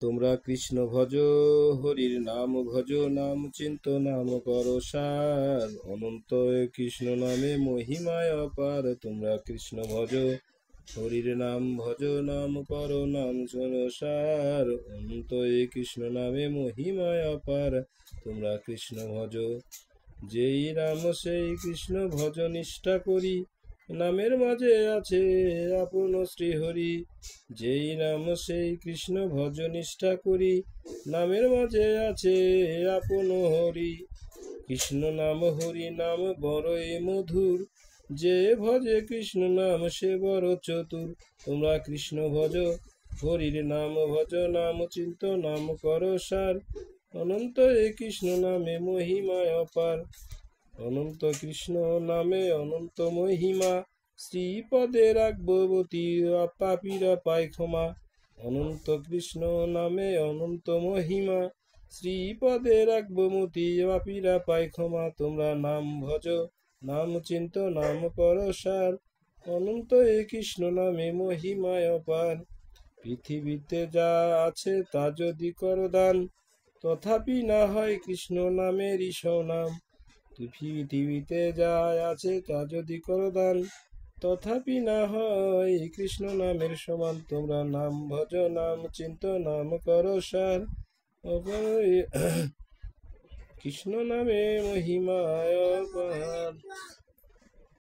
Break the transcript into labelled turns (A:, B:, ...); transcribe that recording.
A: তোমরা কৃষ্ণ ভজ, হরির নাম ভজ, নাম চিন্ত নাম কর সার। অনন্ত কৃষ্ণ নামে মহিমায় অপার। তোমরা কৃষ্ণ ভজ, হরির নাম ভজ, নাম কর নাম সার। অনন্ত কৃষ্ণ নামে মহিমায় অপার। তোমরা কৃষ্ণ ভজ। যেই রাম সেই কৃষ্ণ ভজ নিষ্ঠা করি, নামের মাঝে আছে আপন শ্রীহরি। যেই নাম সেই কৃষ্ণ ভজ নিষ্ঠা করি, নামের মাঝে আছে আপন হরি। কৃষ্ণ নাম হরি নাম বড়ই মধুর, যে ভজে কৃষ্ণ নাম সে বড় চতুর। তোমরা কৃষ্ণ ভজ, হরির নাম ভজ, নাম চিন্ত নাম কর সার। অনন্ত কৃষ্ণ নামে মহিমায় অপার। অনন্ত কৃষ্ণ নামে অনন্ত মহিমা, শ্রীপদে রাখবতী পাপীরা পায় ক্ষমা। অনন্ত কৃষ্ণ নামে অনন্ত মহিমা, শ্রীপদে রাখবতী পাপীরা পায় ক্ষমা। তোমরা নাম ভজ, নাম চিন্ত নাম কর সার। অনন্ত কৃষ্ণ নামে মহিমায় অপার। পৃথিবীতে যা আছে তা যদি কর দান, তথাপি না হয় কৃষ্ণ নামেরই সনাম। পৃথিবীতে যা আছে তা যদি করো দান, তথাপি না হয় কৃষ্ণ নামের সমান। তোমরা নাম ভজ, নাম চিন্ত নাম করো সার। কৃষ্ণ নামে মহিমায় অপার।